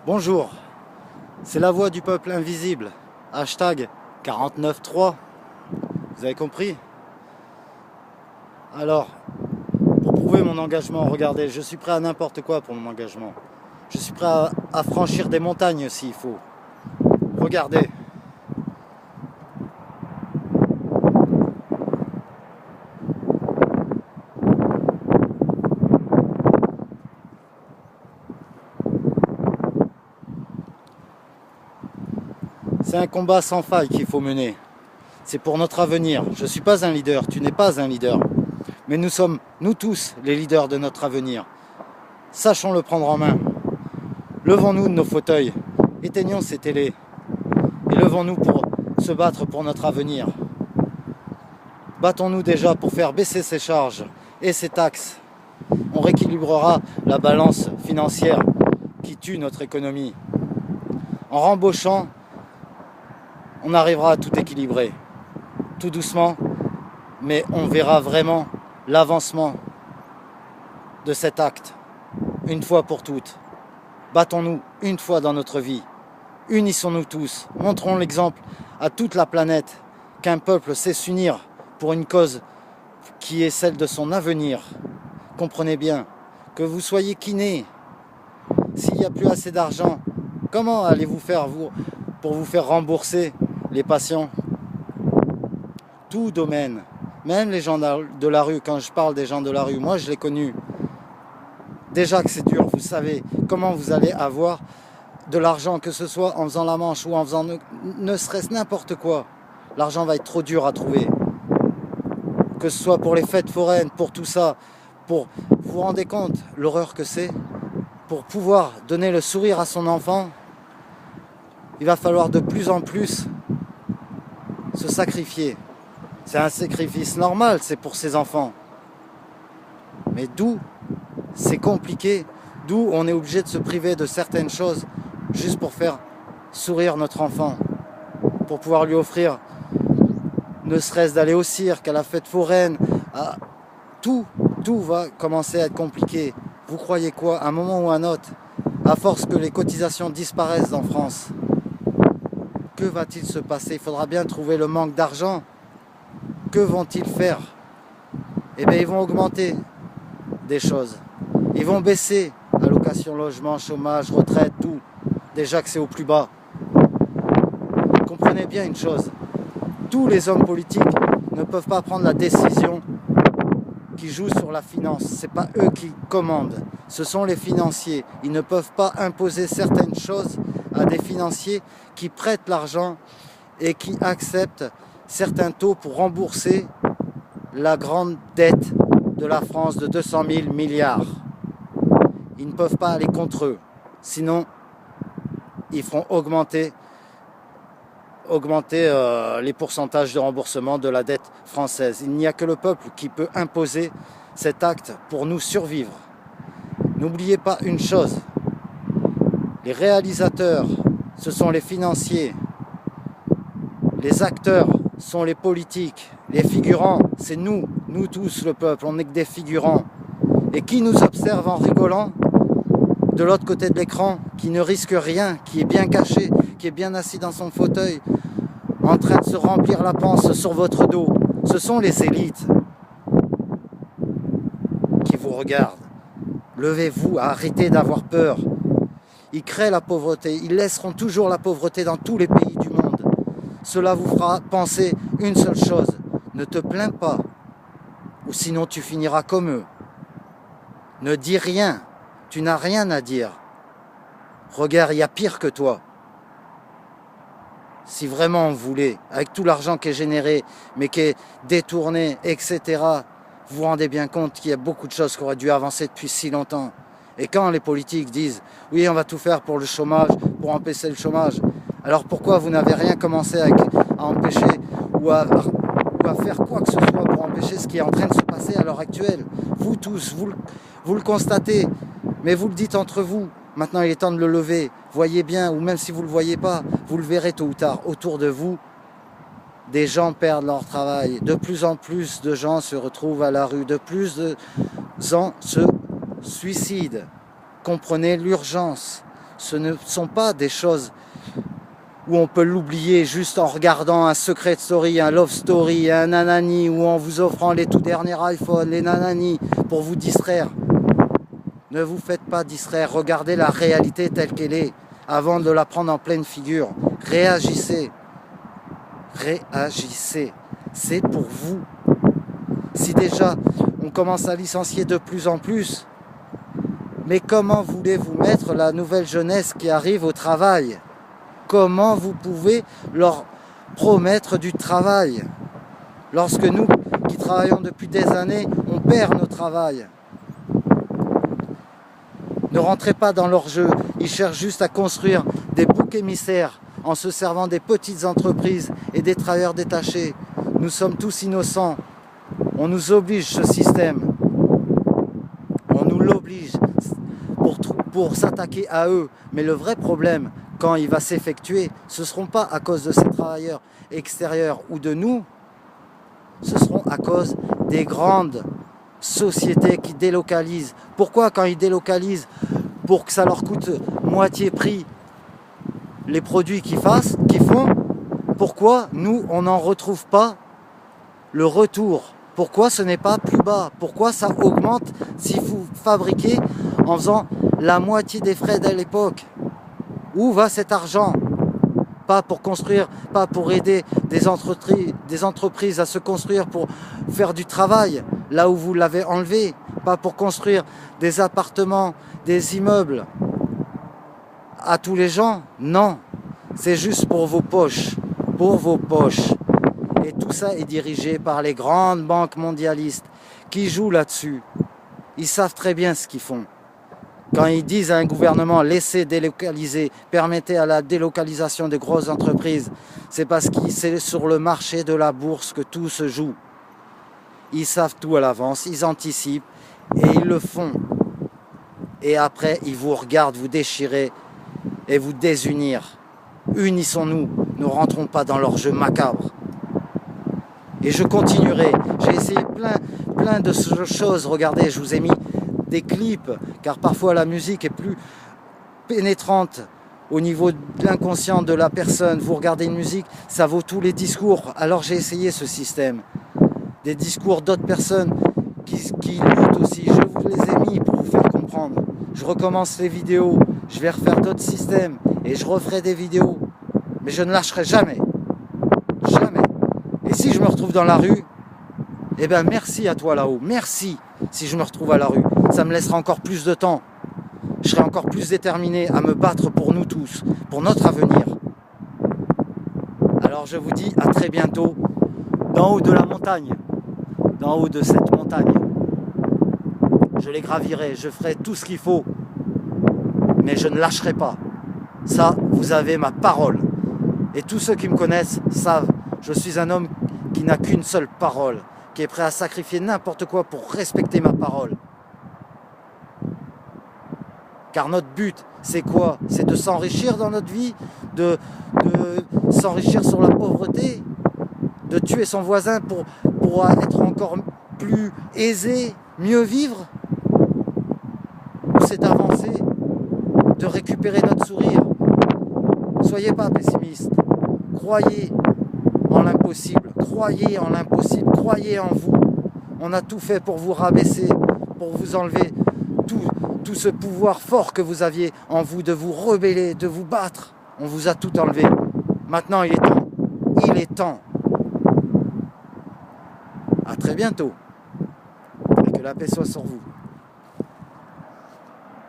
Bonjour, c'est la voix du peuple invisible. Hashtag 49.3. Vous avez compris? Alors, pour prouver mon engagement, regardez, je suis prêt à n'importe quoi pour mon engagement. Je suis prêt à franchir des montagnes s'il faut. Regardez. C'est un combat sans faille qu'il faut mener. C'est pour notre avenir. Je ne suis pas un leader, tu n'es pas un leader. Mais nous sommes, nous tous, les leaders de notre avenir. Sachons le prendre en main. Levons-nous de nos fauteuils, éteignons ces télés et levons-nous pour se battre pour notre avenir. Battons-nous déjà pour faire baisser ces charges et ces taxes. On rééquilibrera la balance financière qui tue notre économie. En rembauchant, on arrivera à tout équilibrer. Tout doucement, mais on verra vraiment l'avancement de cet acte, une fois pour toutes. Battons-nous une fois dans notre vie. Unissons-nous tous. Montrons l'exemple à toute la planète qu'un peuple sait s'unir pour une cause qui est celle de son avenir. Comprenez bien, que vous soyez kiné, s'il n'y a plus assez d'argent, comment allez-vous faire pour vous faire rembourser les patients? Tout domaine, même les gens de la rue, quand je parle des gens de la rue, moi je l'ai connu. Déjà que c'est dur, vous savez comment vous allez avoir de l'argent, que ce soit en faisant la manche ou en faisant ne serait-ce n'importe quoi. L'argent va être trop dur à trouver. Que ce soit pour les fêtes foraines, pour tout ça, pour vous vous rendez compte l'horreur que c'est. Pour pouvoir donner le sourire à son enfant, il va falloir de plus en plus se sacrifier. C'est un sacrifice normal, c'est pour ses enfants. Mais d'où c'est compliqué, d'où on est obligé de se priver de certaines choses juste pour faire sourire notre enfant, pour pouvoir lui offrir, ne serait-ce d'aller au cirque, à la fête foraine, tout va commencer à être compliqué. Vous croyez quoi, à un moment ou à un autre, à force que les cotisations disparaissent en France, que va-t-il se passer? Il faudra bien trouver le manque d'argent. Que vont-ils faire? Eh bien, ils vont augmenter des choses. Ils vont baisser allocation, logement, chômage, retraite, tout. Déjà que c'est au plus bas. Comprenez bien une chose. Tous les hommes politiques ne peuvent pas prendre la décision qui joue sur la finance. Ce n'est pas eux qui commandent. Ce sont les financiers. Ils ne peuvent pas imposer certaines choses à des financiers qui prêtent l'argent et qui acceptent certains taux pour rembourser la grande dette de la France de 200 000 milliards. Ils ne peuvent pas aller contre eux. Sinon, ils feront augmenter les pourcentages de remboursement de la dette française. Il n'y a que le peuple qui peut imposer cet acte pour nous survivre. N'oubliez pas une chose, les réalisateurs, ce sont les financiers, les acteurs sont les politiques, les figurants, c'est nous tous le peuple, on n'est que des figurants. Et qui nous observe en rigolant de l'autre côté de l'écran, qui ne risque rien, qui est bien caché, qui est bien assis dans son fauteuil, en train de se remplir la panse sur votre dos. Ce sont les élites qui vous regardent. Levez-vous, arrêtez d'avoir peur. Ils créent la pauvreté, ils laisseront toujours la pauvreté dans tous les pays du monde. Cela vous fera penser une seule chose, ne te plains pas, ou sinon tu finiras comme eux. Ne dis rien, tu n'as rien à dire. Regarde, il y a pire que toi. Si vraiment on voulait, avec tout l'argent qui est généré, mais qui est détourné, etc., vous vous rendez bien compte qu'il y a beaucoup de choses qui auraient dû avancer depuis si longtemps. Et quand les politiques disent « oui, on va tout faire pour le chômage, pour empêcher le chômage », alors pourquoi vous n'avez rien commencé à empêcher ou à faire quoi que ce soit pour empêcher ce qui est en train de se passer à l'heure actuelle? Vous tous, vous le constatez, mais vous le dites entre vous. Maintenant, il est temps de le lever. Voyez bien, ou même si vous ne le voyez pas, vous le verrez tôt ou tard. Autour de vous, des gens perdent leur travail. De plus en plus de gens se retrouvent à la rue. De plus de gens se suicident. Comprenez l'urgence. ce ne sont pas des choses où on peut l'oublier juste en regardant un secret story, un love story, un nanani, ou en vous offrant les tout derniers iPhones, les nanani, pour vous distraire. Ne vous faites pas distraire, regardez la réalité telle qu'elle est, avant de la prendre en pleine figure. Réagissez. Réagissez. C'est pour vous. Si déjà on commence à licencier de plus en plus, mais comment voulez-vous mettre la nouvelle jeunesse qui arrive au travail ? Comment vous pouvez leur promettre du travail lorsque nous, qui travaillons depuis des années, on perd notre travail? Ne rentrez pas dans leur jeu, ils cherchent juste à construire des boucs émissaires en se servant des petites entreprises et des travailleurs détachés. Nous sommes tous innocents, on nous oblige ce système, on nous l'oblige pour s'attaquer à eux, mais le vrai problème, quand il va s'effectuer, ce ne seront pas à cause de ces travailleurs extérieurs ou de nous, ce seront à cause des grandes sociétés qui délocalisent. Pourquoi quand ils délocalisent, pour que ça leur coûte moitié prix les produits qu'ils font, pourquoi nous on n'en retrouve pas le retour? Pourquoi ce n'est pas plus bas? Pourquoi ça augmente si vous fabriquez en faisant la moitié des frais de l'époque? Où va cet argent? Pas pour construire, pas pour aider des entreprises à se construire, pour faire du travail là où vous l'avez enlevé, pas pour construire des appartements, des immeubles à tous les gens. Non, c'est juste pour vos poches, pour vos poches. Et tout ça est dirigé par les grandes banques mondialistes qui jouent là-dessus. Ils savent très bien ce qu'ils font. Quand ils disent à un gouvernement, laissez délocaliser, permettez à la délocalisation des grosses entreprises, c'est parce que c'est sur le marché de la bourse que tout se joue. Ils savent tout à l'avance, ils anticipent et ils le font. Et après, ils vous regardent vous déchirer et vous désunir. Unissons-nous, ne rentrons pas dans leur jeu macabre. Et je continuerai. J'ai essayé plein de choses. Regardez, je vous ai mis des clips, car parfois la musique est plus pénétrante au niveau de l'inconscient de la personne. Vous regardez une musique, ça vaut tous les discours. Alors j'ai essayé ce système. Des discours d'autres personnes qui luttent aussi. Je vous les ai mis pour vous faire comprendre. Je recommence les vidéos, je vais refaire d'autres systèmes et je referai des vidéos. Mais je ne lâcherai jamais. Jamais. Et si je me retrouve dans la rue, eh bien merci à toi là-haut. Merci si je me retrouve à la rue. Ça me laissera encore plus de temps. Je serai encore plus déterminé à me battre pour nous tous, pour notre avenir. Alors je vous dis à très bientôt, d'en haut de la montagne, d'en haut de cette montagne. Je les gravirai, je ferai tout ce qu'il faut, mais je ne lâcherai pas. Ça, vous avez ma parole. Et tous ceux qui me connaissent savent, je suis un homme qui n'a qu'une seule parole, qui est prêt à sacrifier n'importe quoi pour respecter ma parole. Car notre but, c'est quoi? C'est de s'enrichir dans notre vie, de s'enrichir sur la pauvreté, de tuer son voisin pour être encore plus aisé, mieux vivre? Ou c'est d'avancer, de récupérer notre sourire? Soyez pas pessimiste, croyez en l'impossible, croyez en l'impossible, croyez en vous. On a tout fait pour vous rabaisser, pour vous enlever tout ce pouvoir fort que vous aviez en vous, de vous rebeller, de vous battre. On vous a tout enlevé. Maintenant, il est temps. Il est temps. À très bientôt. Et que la paix soit sur vous.